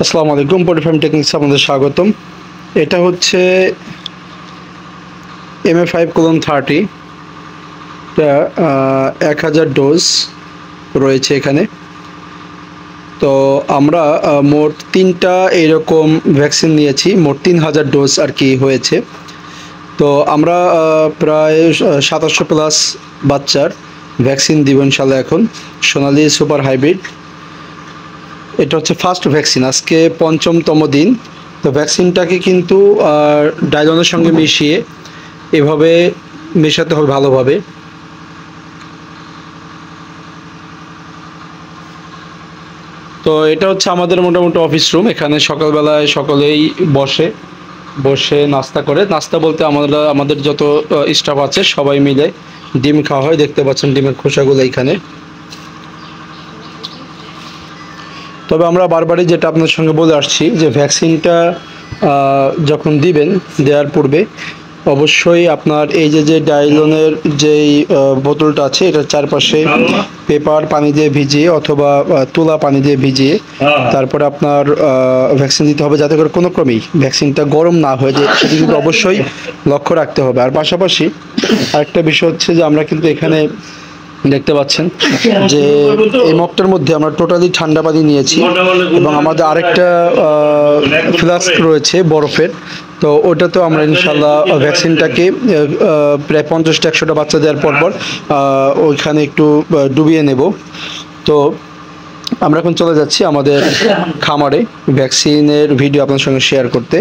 আসসালামু আলাইকুম, পরিফার্ম টেকনিক্স আপনাদের স্বাগতম। এটা হচ্ছে MA5:30, এটা 1000 ডোজ রয়েছে এখানে। তো আমরা মোট 3টা এরকম ভ্যাকসিন নিয়েছি, মোট 3000 ডোজ আর কি হয়েছে। তো আমরা প্রায় 2700 প্লাস বাচ্চার ভ্যাকসিন দিব ইনশাল্লাহ এখন, সোনালী সুপার হাইব্রিড। এটা হচ্ছে ফার্স্ট ভ্যাকসিন, আজকে 5ম দিন। তো ভ্যাকসিনটাকে কিন্তু ডাইলনের সঙ্গে মিশিয়ে এভাবে মেশাতে হবে ভালোভাবে। তো এটা হচ্ছে আমাদের মোটামুটি অফিস রুম। এখানে সকালবেলায় সকলেই বসে নাস্তা করে, নাস্তা বলতে আমাদের যত স্টাফ আছে সবাই মিলে ডিম খাওয়া হয়। দেখতে পাচ্ছেন ডিমের খোসাগুলো এইখানে। তবে আমরা বারবারই যেটা আপনার সঙ্গে বলে আসছি যে ভ্যাকসিনটা যখন দিবেন, দেওয়ার পূর্বে অবশ্যই আপনার এই যে ডাইলনের যেই বোতলটা আছে এটার চারপাশে পেপার পানি দিয়ে ভিজিয়ে অথবা তুলা পানি দিয়ে ভিজিয়ে তারপরে আপনার ভ্যাকসিন দিতে হবে, যাতে করে কোনো ক্রমেই ভ্যাকসিনটা গরম না হয়ে যায়, সেটি কিন্তু অবশ্যই লক্ষ্য রাখতে হবে। আর পাশাপাশি আরেকটা বিষয় হচ্ছে যে আমরা কিন্তু এখানে দেখতে পাচ্ছেন যে এই মগটার মধ্যে আমরা টোটালি ঠান্ডা পানি নিয়েছি এবং আমাদের আরেকটা ফ্লাস্ক রয়েছে বরফের। তো ওটাতেও আমরা ইনশাল্লাহ ভ্যাকসিনটাকে প্রায় 50-100টা বাচ্চা দেওয়ার পর ওইখানে একটু ডুবিয়ে নেব। তো আমরা এখন চলে যাচ্ছি আমাদের খামারে ভ্যাকসিনের ভিডিও আপনার সঙ্গে শেয়ার করতে।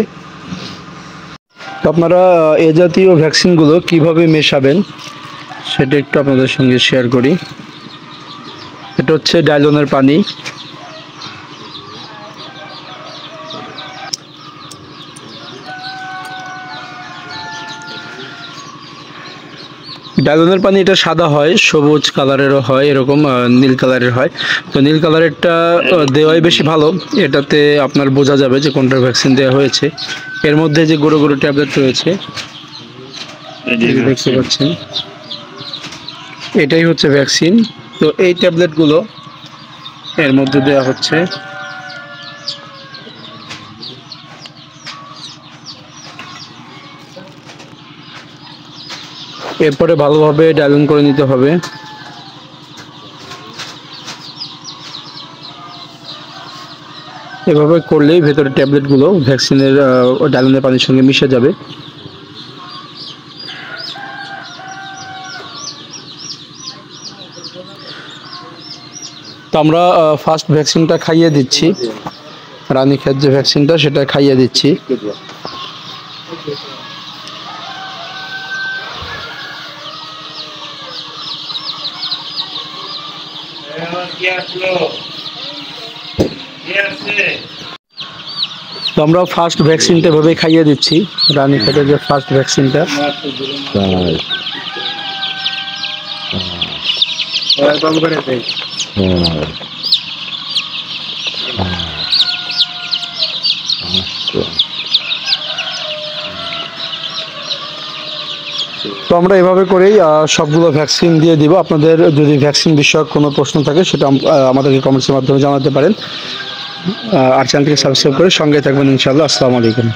তো আপনারা এ জাতীয় ভ্যাকসিনগুলো কিভাবে মেশাবেন সেটা একটু আপনাদের সঙ্গে শেয়ার করি। এটা হচ্ছে ডাইলনের পানি। ডাইলনের পানি এটা সাদা হয়, সবুজ কালারেরও হয়, এরকম নীল কালারের হয়। তো নীল কালারেরটা দেওয়াই বেশি ভালো, এটাতে আপনার বোঝা যাবে যে কোনটা ভ্যাকসিন দেওয়া হয়েছে। এর মধ্যে যে গুঁড়ো গুঁড়ো ট্যাবলেট রয়েছে দেখতে পাচ্ছেন, এটাই হচ্ছে ভ্যাকসিন। তো এই ট্যাবলেটগুলো এর মধ্যে দেওয়া হচ্ছে। এরপরে ভালোভাবে ডাইলন করে নিতে হবে। এভাবে করলেই ভেতরে ট্যাবলেটগুলো ভ্যাকসিনের ডাইলনের পানির সঙ্গে মিশে যাবে। তো আমরা ফার্স্ট ভ্যাকসিনটা খাইয়ে দিচ্ছি, রানীক্ষেত যে ভ্যাকসিনটা সেটা খাইয়ে দিচ্ছি। তো আমরা ফার্স্ট ভ্যাকসিনটা এভাবে খাইয়ে দিচ্ছি, রানীক্ষেতের যে ফার্স্ট ভ্যাকসিনটা। তো আমরা এভাবে করেই সবগুলো ভ্যাকসিন দিয়ে দিব। আপনাদের যদি ভ্যাকসিন বিষয়ক কোনো প্রশ্ন থাকে সেটা আমাদেরকে কমেন্টসের মাধ্যমে জানাতে পারেন। আর চ্যানেলটিকে সাবস্ক্রাইব করে সঙ্গে থাকবেন ইনশাআল্লাহ। আসসালামু আলাইকুম।